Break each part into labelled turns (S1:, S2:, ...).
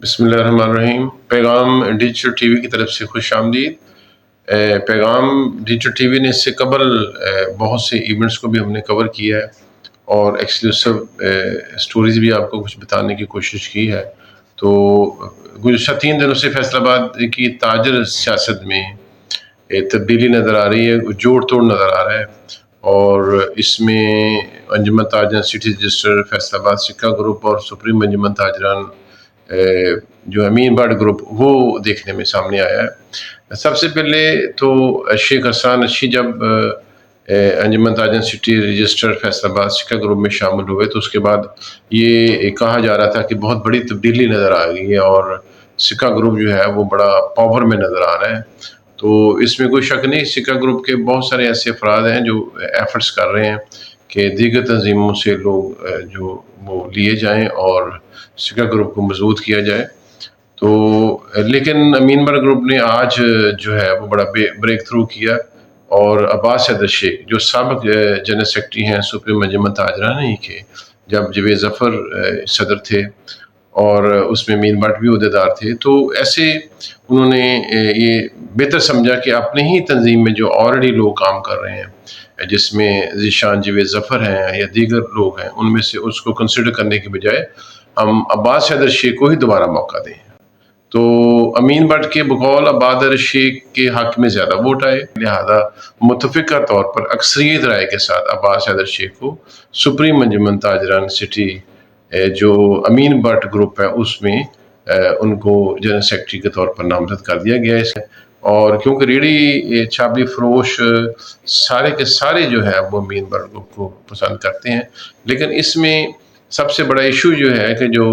S1: بسم اللہ الرحمن الرحیم۔ پیغام ڈیجیٹل ٹی وی کی طرف سے خوش آمدید۔ پیغام ڈیجیٹل ٹی وی نے اس سے قبل بہت سے ایونٹس کو بھی ہم نے کور کیا ہے اور ایکسکلوسیو سٹوریز بھی آپ کو کچھ بتانے کی کوشش کی ہے۔ تو گزشتہ 3 دنوں سے فیصل آباد کی تاجر سیاست میں تبدیلی نظر آ رہی ہے، جوڑ توڑ نظر آ رہا ہے، اور اس میں انجمن تاجران سٹی رجسٹر، فیصل آباد سکہ گروپ اور سپریم انجمن تاجران جو امین بٹ گروپ وہ دیکھنے میں سامنے آیا ہے۔ سب سے پہلے تو شیخ حسان اچھی جب انجمن تاجران سٹی رجسٹر فیصل آباد سکہ گروپ میں شامل ہوئے تو اس کے بعد یہ کہا جا رہا تھا کہ بہت بڑی تبدیلی نظر آ گئی ہے اور سکہ گروپ جو ہے وہ بڑا پاور میں نظر آ رہا ہے۔ تو اس میں کوئی شک نہیں، سکہ گروپ کے بہت سارے ایسے افراد ہیں جو ایفرٹس کر رہے ہیں کہ دیگر تنظیموں سے لوگ جو وہ لیے جائیں اور سکہ گروپ کو مضبوط کیا جائے۔ تو لیکن امین بٹ گروپ نے آج جو ہے وہ بڑا بریک تھرو کیا، اور عباس حیدر شیخ جو سابق جنرل سیکرٹری ہیں سپریم انجمن تاجران ہی کے، جب جاوید ظفر صدر تھے اور اس میں امین بٹ بھی عہدیدار تھے، تو ایسے انہوں نے یہ بہتر سمجھا کہ اپنے ہی تنظیم میں جو آلریڈی لوگ کام کر رہے ہیں، جس میں ذیشان جاوید ظفر ہیں یا دیگر لوگ ہیں، ان میں سے اس کو کنسیڈر کرنے کے بجائے ہم عباس حیدر شیخ کو ہی دوبارہ موقع دیں۔ تو امین بٹ کے بقول عباس حیدر شیخ کے حق میں زیادہ ووٹ آئے، لہذا متفقہ طور پر اکثریت رائے کے ساتھ عباس حیدر شیخ کو سپریم انجمن تاجران سٹی جو امین بٹ گروپ ہے اس میں ان کو جنرل سیکرٹری کے طور پر نامزد کر دیا گیا ہے۔ اور کیونکہ ریڑھی چھاپی فروش سارے کے سارے جو ہے وہ امین بٹ گروپ کو پسند کرتے ہیں، لیکن اس میں سب سے بڑا ایشو جو ہے کہ جو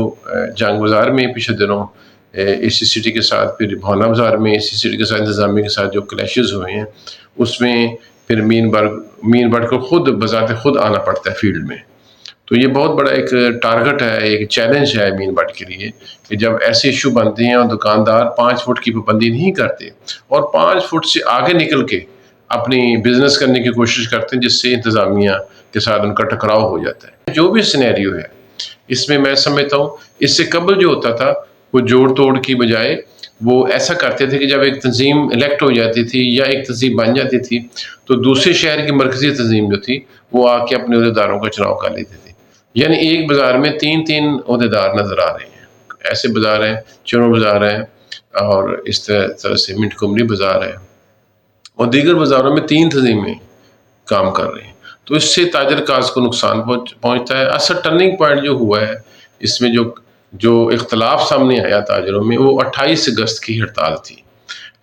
S1: جنگ بازار میں پچھلے دنوں اے سی سٹی کے ساتھ، پھر بھونا بازار میں اے سی سٹی کے ساتھ انتظامیہ کے ساتھ جو کلیشز ہوئے ہیں، اس میں پھر امین بٹ کو خود بذات خود آنا پڑتا ہے فیلڈ میں۔ تو یہ بہت بڑا ایک ٹارگٹ ہے، ایک چیلنج ہے امین بٹ کے لیے کہ جب ایسے ایشو بنتے ہیں اور دکاندار 5 فٹ کی پابندی نہیں کرتے اور 5 فٹ سے آگے نکل کے اپنی بزنس کرنے کی کوشش کرتے ہیں، جس سے انتظامیہ کے ساتھ ان کا ٹکراؤ ہو جاتا ہے۔ جو بھی سینیریو ہے اس میں سمجھتا ہوں اس سے قبل جو ہوتا تھا وہ جوڑ توڑ کی بجائے وہ ایسا کرتے تھے کہ جب ایک تنظیم الیکٹ ہو جاتی تھی یا ایک تنظیم بن جاتی تھی تو دوسرے شہر کی مرکزی تنظیم جو تھی وہ آ کے اپنے عہدیداروں کا چناؤ کر لیتی تھی۔ یعنی ایک بازار میں 3 عہدیدار نظر آ رہے ہیں، ایسے بازار ہیں، چنو بازار ہیں، اور اس طرح سے منٹ کمری بازار ہے، اور دیگر بازاروں میں 3 تنظیمیں کام کر رہے ہیں۔ تو اس سے تاجر کاز کو نقصان پہنچتا ہے۔ اصل ٹرننگ پوائنٹ جو ہوا ہے اس میں جو اختلاف سامنے آیا تاجروں میں، وہ 28 اگست کی ہڑتال تھی۔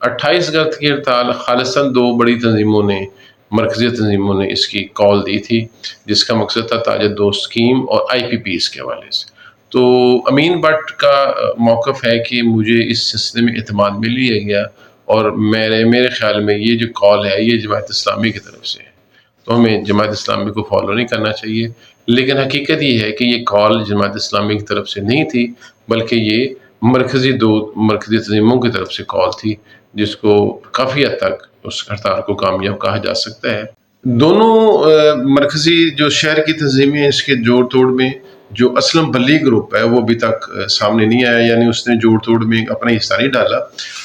S1: 28 اگست کی ہڑتال خالصاً 2 بڑی تنظیموں نے، مرکزی تنظیموں نے اس کی کال دی تھی، جس کا مقصد تھا تاجر دوست اسکیم اور آئی پی پیز کے حوالے سے۔ تو امین بٹ کا موقف ہے کہ مجھے اس سلسلے میں اعتماد مل لیا گیا، اور میرے خیال میں یہ جو کال ہے یہ جماعت اسلامی کی طرف سے ہے، تو ہمیں جماعت اسلامی کو فالو نہیں کرنا چاہیے۔ لیکن حقیقت یہ ہے کہ یہ کال جماعت اسلامی کی طرف سے نہیں تھی، بلکہ یہ مرکزی تنظیموں کی طرف سے کال تھی، جس کو کافی حد تک اس ہڑتال کو کامیاب کہا جا سکتا ہے۔ دونوں مرکزی جو شہر کی تنظیمیں ہیں، اس کے جوڑ توڑ میں جو اسلم بلی گروپ ہے وہ ابھی تک سامنے نہیں آیا، یعنی اس نے جوڑ توڑ میں اپنا حصہ نہیں ڈالا،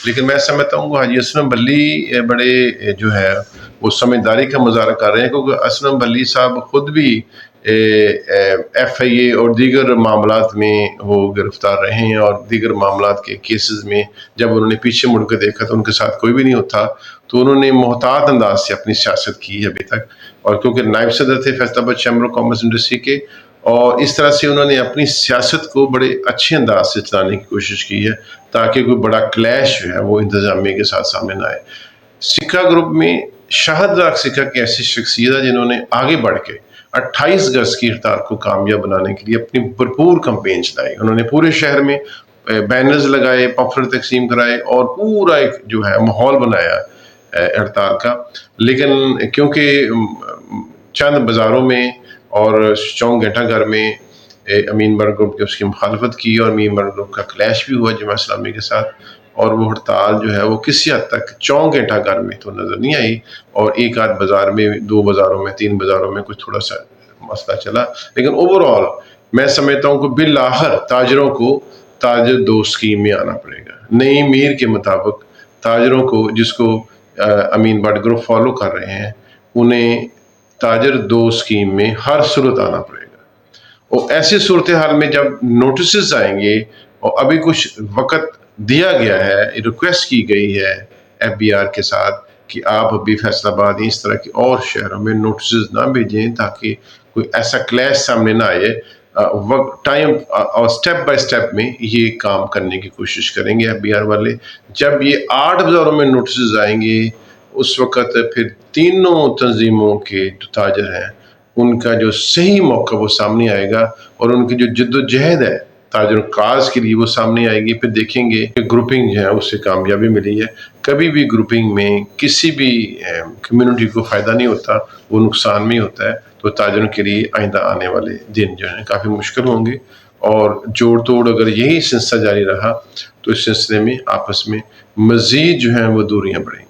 S1: لیکن میں سمجھتا ہوں کہ حاجی اسلم بلی بڑے جو ہے وہ سمجھداری کا مظاہرہ کر رہے ہیں، کیونکہ اسلم بلی صاحب خود بھی ایف آئی اے اور دیگر معاملات میں وہ گرفتار رہے ہیں، اور دیگر معاملات کے کیسز میں جب انہوں نے پیچھے مڑ کے دیکھا تو ان کے ساتھ کوئی بھی نہیں ہوتا، تو انہوں نے محتاط انداز سے اپنی سیاست کی ہے ابھی تک، اور کیونکہ نائب صدر تھے فیصل آباد چیمبر آف کامرس انڈسٹری کے، اور اس طرح سے انہوں نے اپنی سیاست کو بڑے اچھے انداز سے چلانے کی کوشش کی ہے تاکہ کوئی بڑا کلیش جو ہے وہ انتظامیہ کے ساتھ سامنے نہ آئے۔ سکہ گروپ میں شاہد راگ سکہ کی ایسی شخصیت ہے جنہوں نے آگے بڑھ کے 28 اگست کی ہڑتال کو کامیاب بنانے کے لیے اپنی بھرپور کمپین چلائی۔ انہوں نے پورے شہر میں بینرز لگائے، پمفلٹ تقسیم کرائے، اور پورا ایک جو ہے ماحول بنایا ہڑتال کا۔ لیکن کیونکہ چند بازاروں میں اور چونک گھنٹہ گھر میں امین بٹ گروپ کی اس کی مخالفت کی، اور امین بٹ گروپ کا کلیش بھی ہوا جماعت اسلامی کے ساتھ، اور وہ ہڑتال جو ہے وہ کسی حد تک چونک گھنٹہ گھر میں تو نظر نہیں آئی، اور ایک آدھ بازار میں، 2 بازاروں میں، 3 بازاروں میں کچھ تھوڑا سا مسئلہ چلا، لیکن اوور آل میں سمجھتا ہوں کہ بالآخر تاجروں کو تاجر دو اسکیم میں آنا پڑے گا۔ نئی میر کے مطابق تاجروں کو، جس کو امین بٹ گروپ فالو کر رہے ہیں، انہیں تاجر دو اسکیم میں ہر صورت آنا پڑے گا۔ اور ایسی صورتحال میں جب نوٹسز آئیں گے اور ابھی کچھ وقت دیا گیا ہے، ریکویسٹ کی گئی ہے ایف بی آر کے ساتھ کہ آپ ابھی فیصل آباد اس طرح کے اور شہروں میں نوٹسز نہ بھیجیں تاکہ کوئی ایسا کلیش سامنے نہ آئے، ٹائم اور سٹیپ بائی سٹیپ میں یہ کام کرنے کی کوشش کریں گے ایف بی آر والے۔ جب یہ 8 بازاروں میں نوٹسز آئیں گے، اس وقت پھر تینوں تنظیموں کے جو تاجر ہیں ان کا جو صحیح موقع وہ سامنے آئے گا، اور ان کی جو جد و جہد ہے تاجر کاز کے لیے وہ سامنے آئے گی۔ پھر دیکھیں گے کہ گروپنگ جو ہے اس سے کامیابی ملی ہے۔ کبھی بھی گروپنگ میں کسی بھی کمیونٹی کو فائدہ نہیں ہوتا، وہ نقصان میں ہوتا ہے۔ تو تاجروں کے لیے آئندہ آنے والے دن جو ہیں کافی مشکل ہوں گے، اور جوڑ توڑ اگر یہی سلسلہ جاری رہا تو اس سلسلے میں آپس میں مزید جو ہیں وہ دوریاں بڑھیں گی۔